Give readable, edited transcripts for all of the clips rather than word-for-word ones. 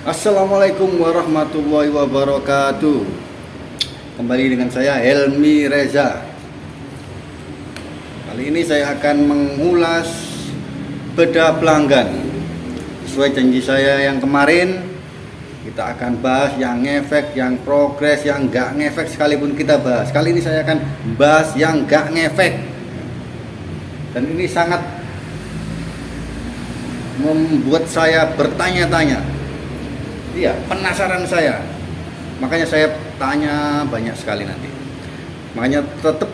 Assalamualaikum warahmatullahi wabarakatuh. Kembali dengan saya Helmi Reza. Kali ini saya akan mengulas bedah pelanggan. Sesuai janji saya yang kemarin, kita akan bahas yang ngefek, yang progres, yang nggak ngefek sekalipun kita bahas. Kali ini saya akan bahas yang nggak ngefek. Dan ini sangat membuat saya bertanya-tanya. Iya, penasaran saya. Makanya saya tanya banyak sekali nanti. Makanya tetap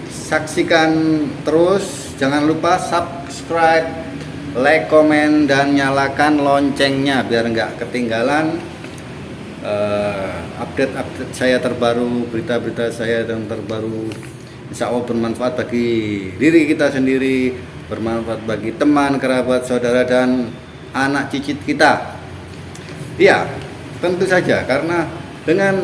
saksikan terus. Jangan lupa subscribe, like, komen, dan nyalakan loncengnya biar nggak ketinggalan update-update saya terbaru, berita-berita saya yang terbaru. Insya Allah bermanfaat bagi diri kita sendiri, bermanfaat bagi teman, kerabat, saudara, dan anak cicit kita. Iya, tentu saja karena dengan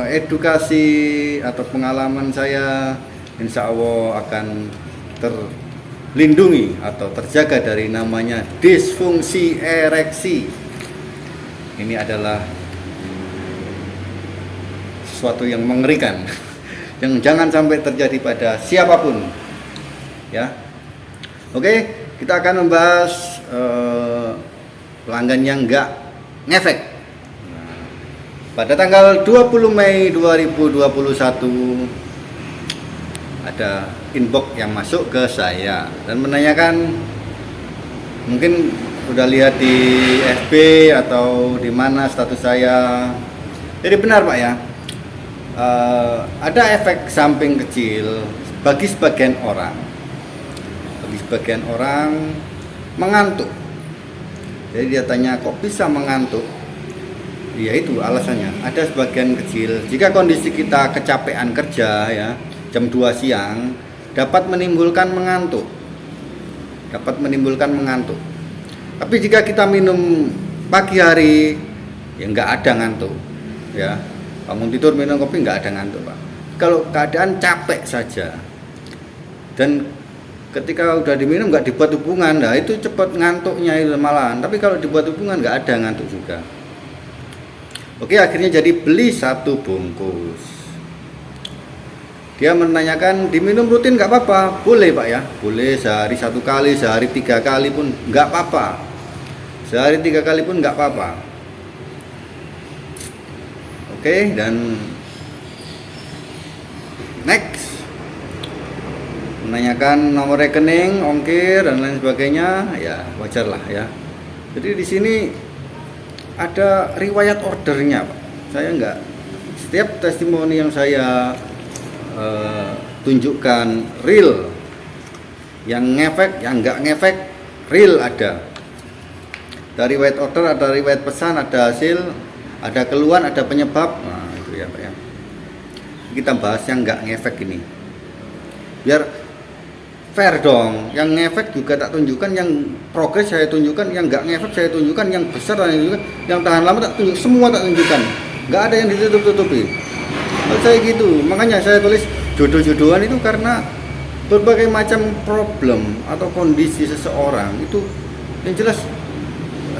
edukasi atau pengalaman saya, insya Allah akan terlindungi atau terjaga dari namanya disfungsi ereksi. Ini adalah sesuatu yang mengerikan, yang jangan sampai terjadi pada siapapun. Ya, oke, kita akan membahas pelanggan yang enggak ngefek. Pada tanggal 20 Mei 2021 ada inbox yang masuk ke saya dan menanyakan, mungkin udah lihat di FB atau di mana status saya. Jadi benar Pak ya, ada efek samping kecil bagi sebagian orang. Bagi sebagian orang mengantuk. Jadi dia tanya, kok bisa mengantuk? Ya itu alasannya. Ada sebagian kecil, jika kondisi kita kecapean kerja ya, jam 2 siang dapat menimbulkan mengantuk. Dapat menimbulkan mengantuk. Tapi jika kita minum pagi hari, ya nggak ada ngantuk. Ya, bangun tidur minum kopi nggak ada ngantuk Pak. Kalau keadaan capek saja dan ketika udah diminum nggak dibuat hubungan, nah itu cepat ngantuknya itu malahan. Tapi kalau dibuat hubungan nggak ada ngantuk juga. Oke, akhirnya jadi beli 1 bungkus. Dia menanyakan, diminum rutin nggak apa-apa? Boleh Pak ya, boleh sehari 1 kali, sehari 3 kali pun nggak apa-apa. Sehari 3 kali pun nggak apa-apa. Oke, dan next. Menanyakan nomor rekening, ongkir, dan lain sebagainya, ya wajar lah ya. Jadi di sini ada riwayat ordernya Pak. Saya enggak, setiap testimoni yang saya tunjukkan real, yang ngefek, yang enggak ngefek, real ada. Dari riwayat order, ada riwayat pesan, ada hasil, ada keluhan, ada penyebab. Nah itu ya Pak ya. Kita bahas yang enggak ngefek ini, biar fair dong. Yang ngefek juga tak tunjukkan, yang progres saya tunjukkan, yang nggak ngefek saya tunjukkan, yang besar saya tunjukkan, yang tahan lama tak tunjuk, semua tak tunjukkan. Nggak ada yang ditutup-tutupi. Kalau saya gitu, makanya saya tulis jodoh-jodohan itu karena berbagai macam problem atau kondisi seseorang itu yang jelas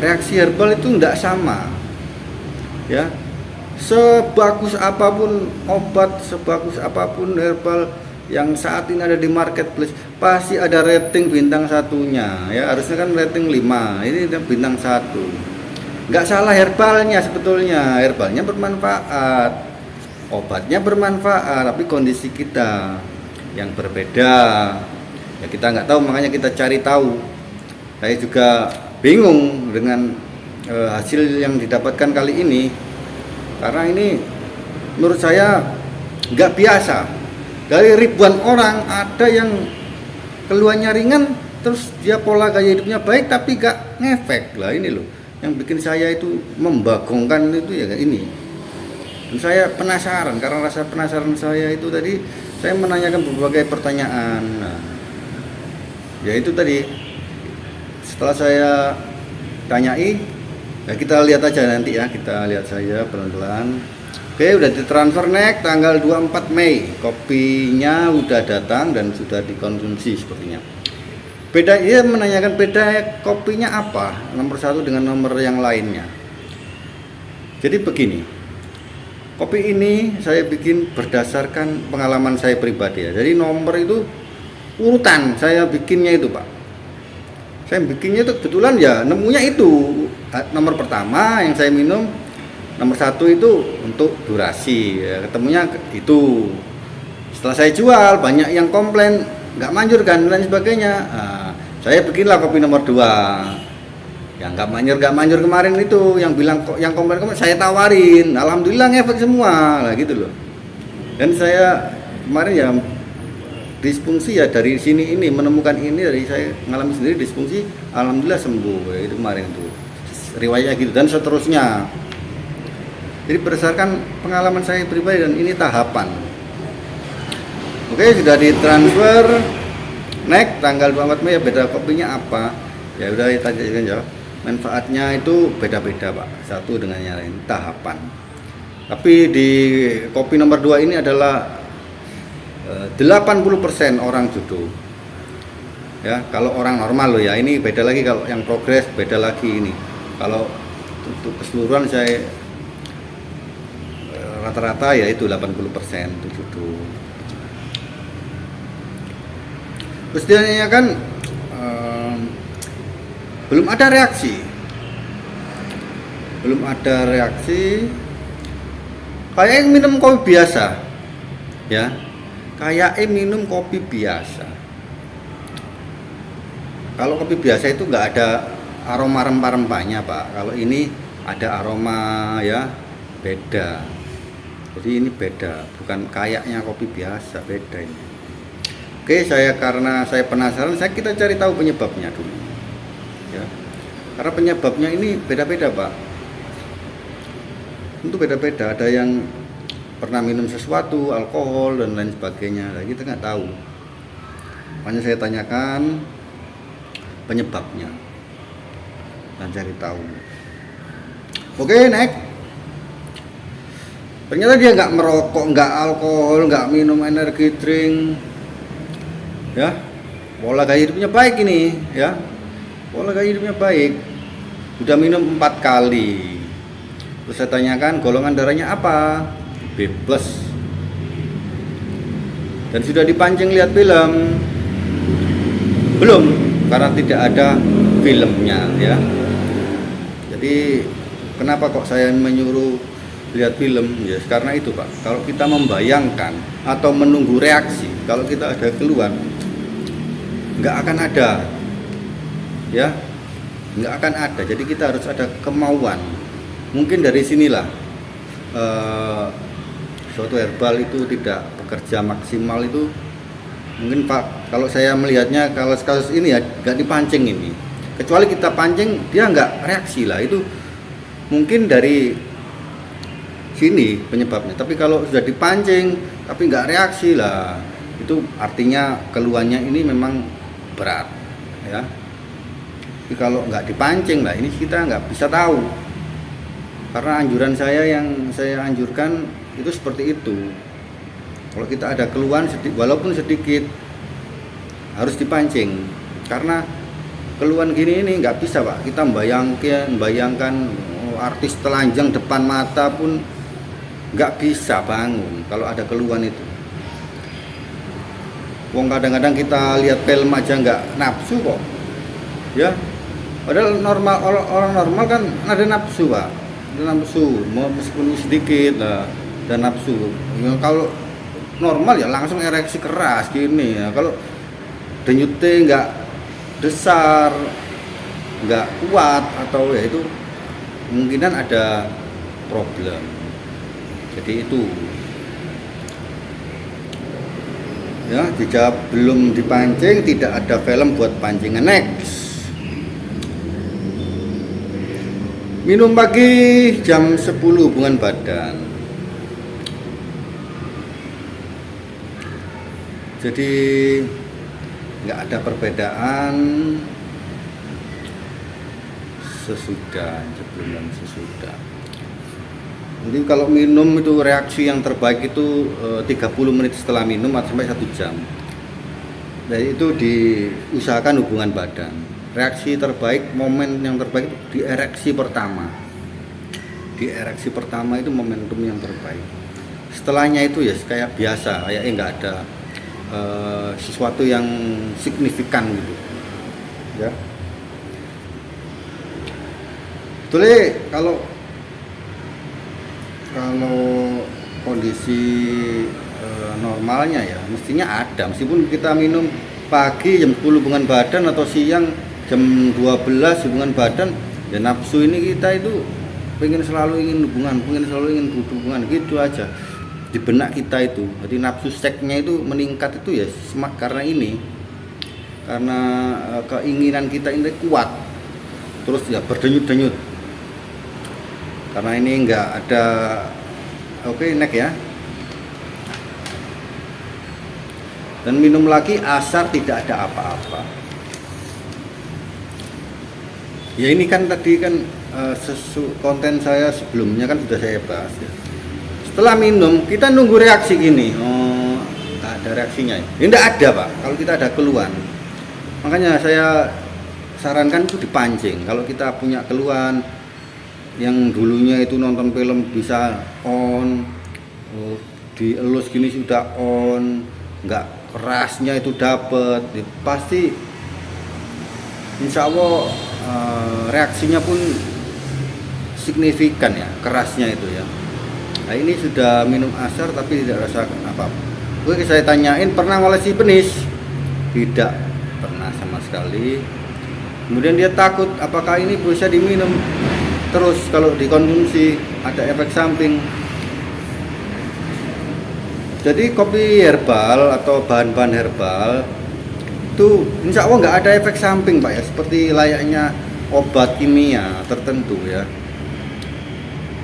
reaksi herbal itu nggak sama. Ya, sebagus apapun obat, sebagus apapun herbal yang saat ini ada di marketplace, pasti ada rating bintang 1-nya ya, harusnya kan rating 5, ini bintang 1. Nggak salah herbalnya, sebetulnya herbalnya bermanfaat, obatnya bermanfaat, tapi kondisi kita yang berbeda ya, kita nggak tahu, makanya kita cari tahu. Saya juga bingung dengan hasil yang didapatkan kali ini, karena ini menurut saya nggak biasa. Dari ribuan orang ada yang keluhannya ringan, terus dia pola gaya hidupnya baik tapi gak ngefek. Lah ini loh yang bikin saya itu membagongkan itu ya ini. Dan saya penasaran, karena rasa penasaran saya itu tadi saya menanyakan berbagai pertanyaan. Nah, ya itu tadi setelah saya tanyai, ya kita lihat aja nanti ya, kita lihat saja pelan-pelan. Oke, udah ditransfer next tanggal 24 Mei. Kopinya udah datang dan sudah dikonsumsi sepertinya. Beda, ia menanyakan beda kopinya apa nomor 1 dengan nomor yang lainnya. Jadi begini, kopi ini saya bikin berdasarkan pengalaman saya pribadi ya. Jadi nomor itu urutan saya bikinnya itu Pak. Saya bikinnya itu kebetulan ya nemunya itu nomor pertama yang saya minum, nomor 1 itu untuk durasi ya, ketemunya itu. Setelah saya jual banyak yang komplain nggak manjur kan dan sebagainya. Nah, saya bikinlah kopi nomor 2 yang nggak manjur kemarin itu, yang bilang kok yang komplain saya tawarin, alhamdulillah ngefek semua lah gitu loh. Dan saya kemarin ya disfungsi ya dari sini ini menemukan ini, dari saya mengalami sendiri disfungsi, alhamdulillah sembuh ya, itu kemarin itu riwayatnya gitu dan seterusnya. Jadi berdasarkan pengalaman saya pribadi dan ini tahapan. Oke, sudah ditransfer. Next tanggal 24 Mei ya, beda kopinya apa? Ya udah tadi kan ya. Manfaatnya itu beda-beda Pak, satu dengan yang lain, tahapan. Tapi di kopi nomor 2 ini adalah 80% orang judo. Ya, kalau orang normal loh ya, ini beda lagi. Kalau yang progres beda lagi ini. Kalau untuk keseluruhan saya rata-rata ya itu 80% itu judo. Terus dia kan belum ada reaksi, kayak minum kopi biasa ya, kayak minum kopi biasa. Kalau kopi biasa itu nggak ada aroma rempah-rempahnya Pak, kalau ini ada aroma ya, beda. Jadi ini beda, bukan kayaknya kopi biasa, beda ini. Oke, karena saya penasaran, kita cari tahu penyebabnya dulu. Ya, karena penyebabnya ini beda-beda Pak. Itu beda-beda. Ada yang pernah minum sesuatu, alkohol dan lain sebagainya. Nah, kita nggak tahu. Makanya saya tanyakan penyebabnya dan cari tahu. Oke, next. Ternyata dia nggak merokok, nggak alkohol, nggak minum energi drink. Ya, pola gaya hidupnya baik ini ya. Pola gaya hidupnya baik, sudah minum 4 kali. Terus saya tanyakan golongan darahnya apa, B+. Dan sudah dipancing lihat film, belum, karena tidak ada filmnya ya. Jadi kenapa kok saya menyuruh lihat film ya, karena itu Pak. Kalau kita membayangkan atau menunggu reaksi, kalau kita ada keluhan, nggak akan ada ya, nggak akan ada. Jadi kita harus ada kemauan. Mungkin dari sinilah suatu herbal itu tidak bekerja maksimal itu mungkin Pak. Kalau saya melihatnya, kalau kasus ini ya nggak dipancing ini, kecuali kita pancing dia nggak reaksi lah, itu mungkin dari sini penyebabnya. Tapi kalau sudah dipancing tapi nggak reaksi lah, itu artinya keluhannya ini memang berat ya. Tapi kalau nggak dipancing lah, ini kita nggak bisa tahu. Karena anjuran saya, yang saya anjurkan itu seperti itu. Kalau kita ada keluhan walaupun sedikit, harus dipancing. Karena keluhan gini ini nggak bisa Pak, kita membayangkan artis telanjang depan mata pun nggak bisa bangun kalau ada keluhan itu. Wong kadang-kadang kita lihat film aja nggak nafsu kok ya. Padahal orang normal kan ada nafsu Pak, ada nafsu, mau meskipun sedikit lah, dan nafsu ya. Kalau normal ya langsung ereksi keras gini ya. Kalau denyutnya nggak besar, nggak kuat, atau ya itu kemungkinan ada problem. Jadi itu ya, dijawab belum dipancing, tidak ada film buat pancingan. Next. Minum pagi jam 10 hubungan badan. Jadi nggak ada perbedaan sesudah, sebelum dan sesudah. Jadi kalau minum itu reaksi yang terbaik itu 30 menit setelah minum atau sampai 1 jam. Jadi itu diusahakan hubungan badan. Reaksi terbaik, momen yang terbaik di ereksi pertama. Di di ereksi pertama itu momentum yang terbaik. Setelahnya itu ya kayak biasa, kayaknya nggak ada sesuatu yang signifikan gitu ya. Betulnya kalau kondisi normalnya ya mestinya ada, meskipun kita minum pagi jam 10 hubungan badan atau siang jam 12 hubungan badan, ya nafsu ini kita itu pengen selalu ingin hubungan gitu aja di benak kita itu. Jadi nafsu seksnya itu meningkat itu ya karena ini, karena keinginan kita ini kuat, terus ya berdenyut-denyut. Karena ini enggak ada. Oke, next ya. Dan minum lagi asar tidak ada apa-apa. Ya ini kan tadi kan konten saya sebelumnya kan sudah saya bahas ya. Setelah minum kita nunggu reaksi gini, oh nggak ada reaksinya. Ya tidak ada Pak, kalau kita ada keluhan. Makanya saya sarankan itu dipancing. Kalau kita punya keluhan yang dulunya itu nonton film bisa on, dielus gini sudah on, nggak kerasnya itu dapet, ya pasti insya Allah reaksinya pun signifikan ya, kerasnya itu ya. Nah ini sudah minum asar tapi tidak rasakan apa-apa. Oke, saya tanyain pernah ngolesi penis? Tidak pernah sama sekali. Kemudian dia takut apakah ini bisa diminum terus kalau dikonsumsi ada efek samping. Jadi kopi herbal atau bahan-bahan herbal itu insya Allah nggak ada efek samping Pak ya, seperti layaknya obat kimia tertentu ya.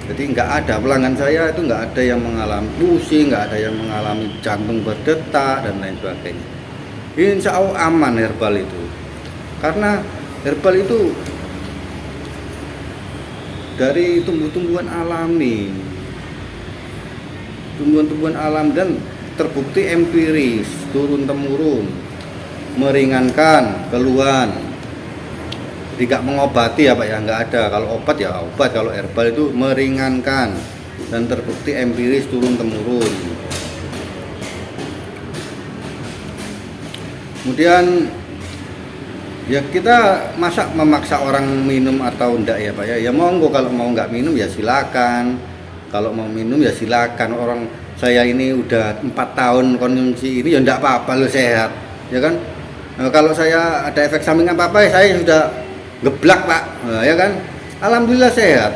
Jadi nggak ada, pelanggan saya itu nggak ada yang mengalami pusing, nggak ada yang mengalami jantung berdetak dan lain sebagainya. Insya Allah aman herbal itu, karena herbal itu dari tumbuh-tumbuhan alami, tumbuhan-tumbuhan alam dan terbukti empiris, turun temurun, meringankan keluhan. Jadi nggak mengobati ya Pak ya, nggak ada. Kalau obat ya obat, kalau herbal itu meringankan dan terbukti empiris turun temurun. Kemudian ya kita masa memaksa orang minum atau enggak ya Pak ya. Ya monggo, kalau mau nggak minum ya silakan. Kalau mau minum ya silakan. Orang saya ini udah 4 tahun konsumsi ini ya enggak apa-apa, lo sehat ya kan. Nah, kalau saya ada efek samping apa-apa ya saya sudah geblak Pak, nah, ya kan. Alhamdulillah sehat.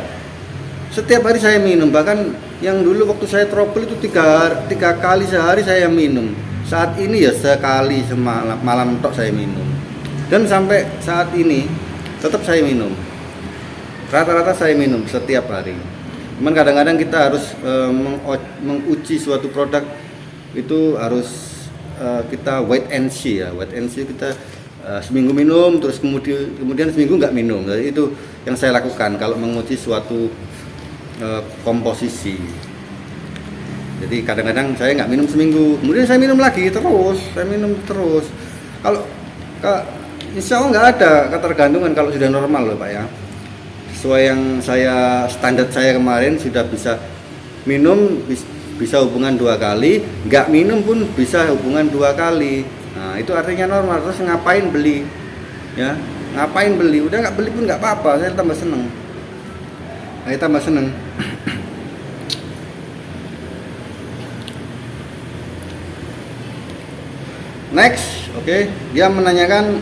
Setiap hari saya minum, bahkan yang dulu waktu saya trouble itu tiga kali sehari saya minum. Saat ini ya sekali semalam, malam tok saya minum. Dan sampai saat ini tetap saya minum. Rata-rata saya minum setiap hari. Cuman kadang-kadang kita harus menguji suatu produk itu harus kita wait and see ya. Wait and see, kita seminggu minum, terus kemudian seminggu nggak minum. Jadi itu yang saya lakukan kalau menguji suatu komposisi. Jadi kadang-kadang saya nggak minum seminggu, kemudian saya minum lagi terus, Kalau insya Allah nggak ada ketergantungan kalau sudah normal loh Pak ya. Sesuai yang standar saya kemarin sudah bisa minum, bisa hubungan 2 kali, nggak minum pun bisa hubungan 2 kali. Nah itu artinya normal. Terus ngapain beli ya, ngapain beli, udah nggak beli pun nggak apa-apa, saya tambah seneng. Next, oke. Dia menanyakan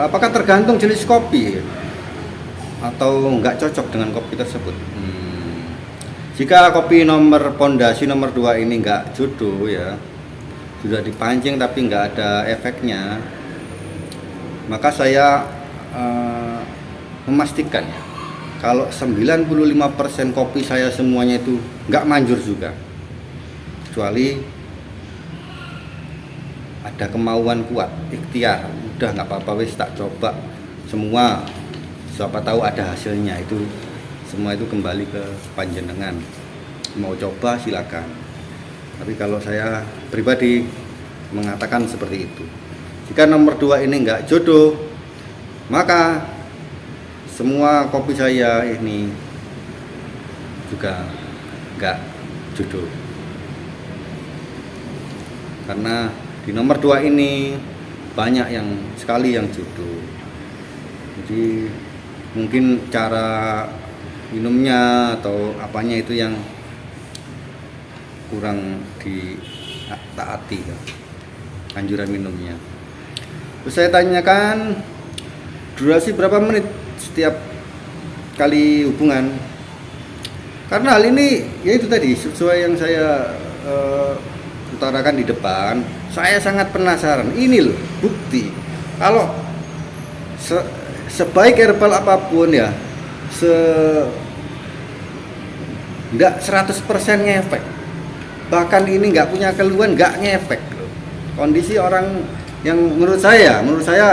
apakah tergantung jenis kopi atau nggak cocok dengan kopi tersebut. Jika kopi pondasi nomor 2 ini nggak jodoh ya, sudah dipancing tapi nggak ada efeknya, maka saya memastikan ya, kalau 95% kopi saya semuanya itu nggak manjur juga, kecuali ada kemauan kuat, ikhtiar, udah nggak apa-apa wis tak coba semua, siapa tahu ada hasilnya. Itu semua itu kembali ke panjenengan, mau coba silakan. Tapi kalau saya pribadi mengatakan seperti itu. Jika nomor 2 ini nggak jodoh, maka semua kopi saya ini juga nggak jodoh. Karena di nomor 2 ini banyak yang sekali yang jodoh. Jadi mungkin cara minumnya atau apanya itu yang kurang ditaati ya, anjuran minumnya. Terus saya tanyakan durasi berapa menit setiap kali hubungan. Karena hal ini ya itu tadi sesuai yang saya utarakan di depan, saya sangat penasaran. Ini loh bukti kalau sebaik herbal apapun ya, nggak 100% ngefek. Bahkan ini nggak punya keluhan, nggak ngefek loh. Kondisi orang yang menurut saya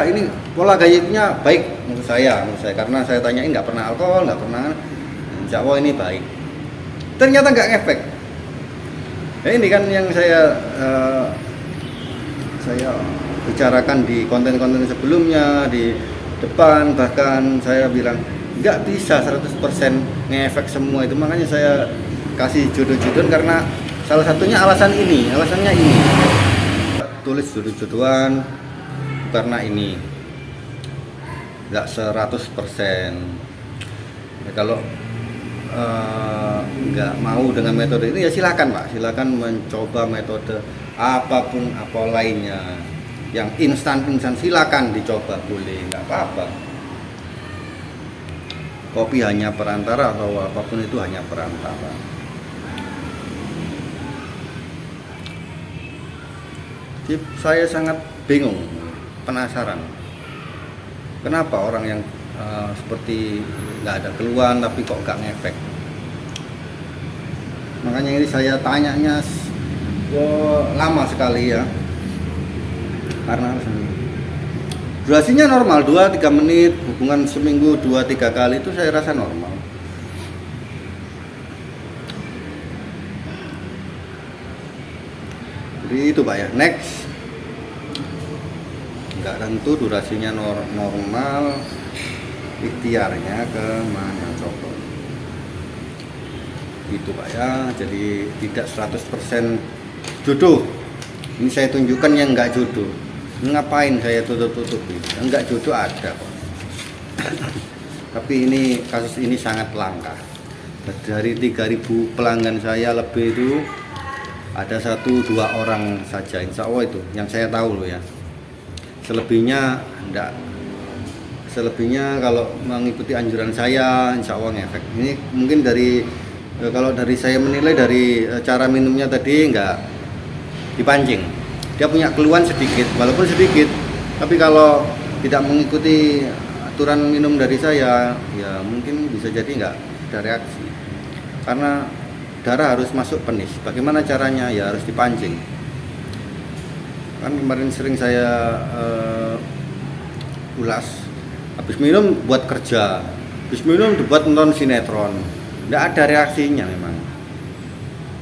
ini pola gaya hidupnya baik menurut saya karena saya tanyain nggak pernah alkohol, nggak pernah, insya Allah ini baik. Ternyata nggak ngefek. Nah, ini kan yang saya bicarakan di konten-konten sebelumnya, di depan bahkan saya bilang nggak bisa 100% ngefek semua itu. Makanya saya kasih jodoh-jodohan karena salah satunya alasannya ini. Tulis jodoh-jodohan karena ini nggak 100%. Ya, kalau nggak mau dengan metode ini ya silakan Pak, silakan mencoba metode apapun apa lainnya yang instan silakan dicoba, boleh, nggak apa-apa. Kopi hanya perantara atau apapun itu hanya perantara. Jadi saya sangat bingung, penasaran kenapa orang yang seperti nggak ada keluhan tapi kok nggak ngefek. Makanya ini saya tanyanya lama sekali ya, karena durasinya normal 2-3 menit, hubungan seminggu 2-3 kali itu saya rasa normal. Jadi itu Pak ya. Next, nggak tentu durasinya normal, ikhtiarnya ke mana coba. Gitu Pak ya. Jadi tidak 100% jodoh. Ini saya tunjukkan yang nggak jodoh. Ngapain saya tutup-tutupi? Enggak jodoh ada kok. Tapi ini kasus ini sangat langka. Dari 3.000 pelanggan saya lebih itu ada 1-2 orang saja, insya Allah itu yang saya tahu loh ya. Selebihnya enggak. Selebihnya kalau mengikuti anjuran saya, insya Allah ngefek. Ini mungkin kalau dari saya menilai dari cara minumnya tadi enggak dipancing. Dia punya keluhan sedikit, walaupun sedikit, tapi kalau tidak mengikuti aturan minum dari saya, ya mungkin bisa jadi nggak ada reaksi. Karena darah harus masuk penis. Bagaimana caranya? Ya harus dipancing. Kan kemarin sering saya ulas. Habis minum buat kerja, habis minum buat nonton sinetron. Nggak ada reaksinya memang.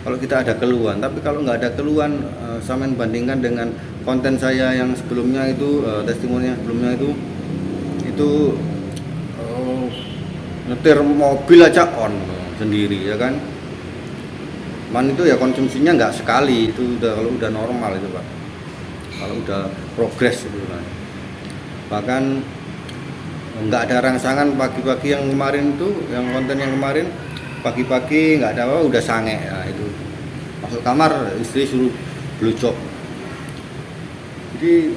Kalau kita ada keluhan, tapi kalau nggak ada keluhan, sama bandingkan dengan konten saya yang sebelumnya itu, testimoni sebelumnya itu nyetir mobil aja on sendiri ya kan. Man itu ya konsumsinya nggak sekali, itu kalau udah normal itu Pak. Kalau udah progres itu kan. Bahkan nggak ada rangsangan pagi-pagi yang kemarin itu, yang konten yang kemarin pagi-pagi nggak ada apa udah sange ya, itu masuk kamar istri suruh blucok. Jadi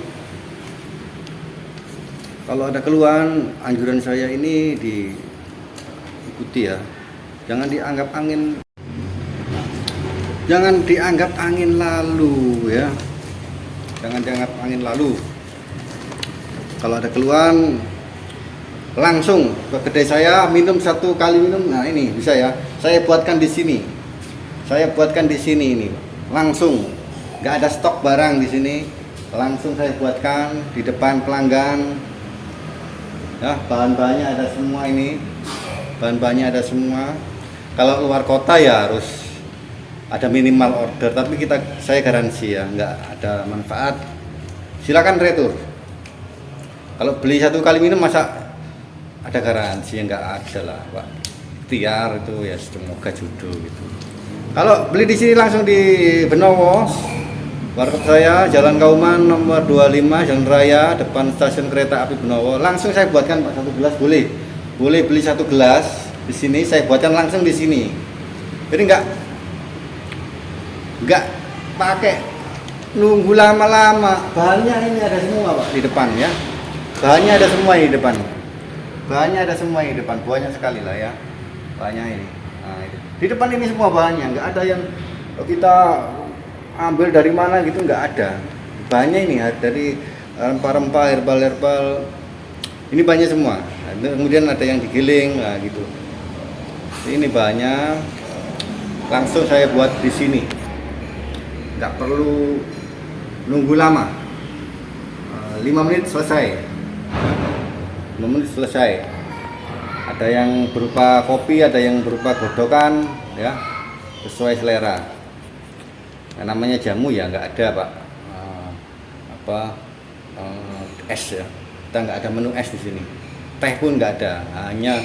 kalau ada keluhan, anjuran saya ini diikuti ya, jangan dianggap angin lalu ya, jangan dianggap angin lalu. Kalau ada keluhan langsung ke kedai saya, minum 1 kali minum. Nah ini bisa ya, saya buatkan di sini ini langsung, nggak ada stok barang di sini, langsung saya buatkan di depan pelanggan ya. Bahan-bahannya ada semua. Kalau luar kota ya harus ada minimal order, tapi saya garansi ya nggak ada manfaat. Silakan retur. Kalau beli 1 kali minum masa ada garansi? Nggak ada lah Pak. ikhtiar itu ya semoga jodoh gitu. Kalau beli di sini langsung di Benowo, warkop saya Jalan Kauman nomor 25 Jalan Raya depan stasiun kereta api Benowo. Langsung saya buatkan Pak 1 gelas boleh. Boleh beli 1 gelas di sini saya buatkan langsung di sini. Jadi enggak pakai nunggu lama-lama. Bahannya ini ada semua Pak di depan ya. Bahannya ada semua di depan. Bahannya ada semua di depan. Banyak sekali lah ya. Bahannya ini. Nah, itu. Di depan ini semua bahannya. Enggak ada yang kita ambil dari mana gitu, enggak ada. Bahannya ini dari rempah-rempah, herbal-herbal. Ini bahannya semua. Kemudian ada yang digiling, nah gitu. Ini bahannya langsung saya buat di sini. Nggak perlu nunggu lama. 5 menit selesai. 5 menit selesai. Ada yang berupa kopi, ada yang berupa godokan, ya sesuai selera. Nah, namanya jamu ya nggak ada Pak. Es ya. Kita nggak ada menu es di sini. Teh pun nggak ada, hanya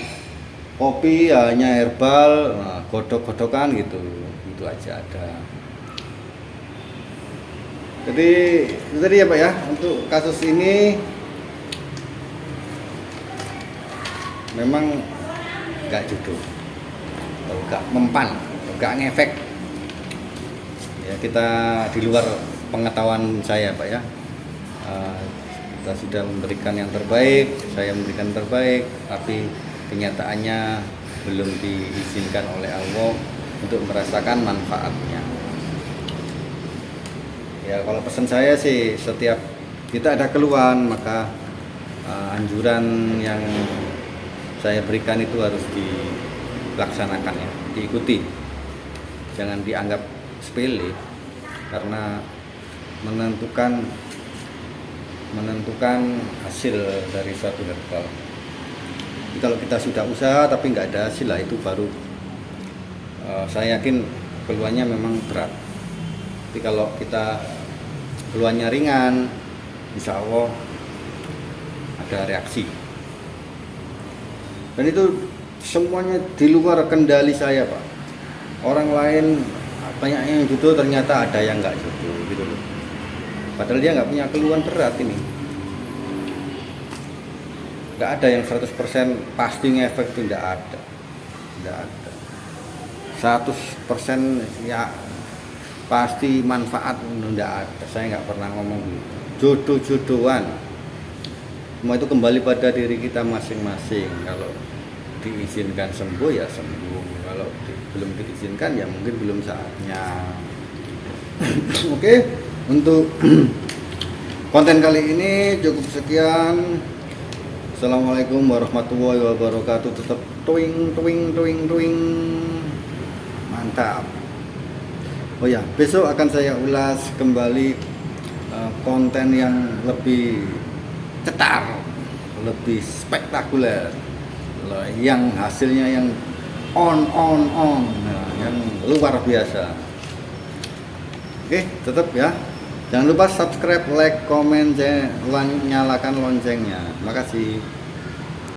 kopi, hanya herbal, godok-godokan gitu, itu aja ada. Jadi itu tadi ya Pak ya, untuk kasus ini memang nggak jodoh, nggak mempan, nggak ngefek. Ya kita di luar pengetahuan saya Pak ya. Kita sudah memberikan yang terbaik, saya memberikan yang terbaik, tapi kenyataannya belum diizinkan oleh Allah untuk merasakan manfaatnya. Ya kalau pesan saya sih, setiap kita ada keluhan maka anjuran yang saya berikan itu harus dilaksanakan ya, diikuti. Jangan dianggap sepele, karena menentukan hasil dari suatu herbal. Kalau kita sudah usaha tapi nggak ada hasil lah, itu baru saya yakin keluhannya memang berat. Tapi kalau kita keluhannya ringan, insya Allah ada reaksi. Dan itu semuanya di luar kendali saya Pak. Orang lain banyak yang jodoh, ternyata ada yang nggak jodoh gitu loh. Padahal dia nggak punya keluhan berat ini. Nggak ada yang 100% pasti ngefek, itu nggak ada. Nggak ada. 100% ya pasti manfaat, nggak ada. Saya nggak pernah ngomong gitu. Jodoh-jodohan. Semua itu kembali pada diri kita masing-masing. Kalau diizinkan sembuh ya sembuh. Kalau belum diizinkan ya mungkin belum saatnya. Oke. Untuk konten kali ini cukup sekian. Assalamualaikum warahmatullahi wabarakatuh. Tetap twing. Mantap. Oh ya, besok akan saya ulas kembali konten yang lebih cetar, lebih spektakuler, yang hasilnya yang on, nah, yang luar biasa. Oke, tetap ya. Jangan lupa subscribe, like, komen, nyalakan loncengnya. Terima kasih.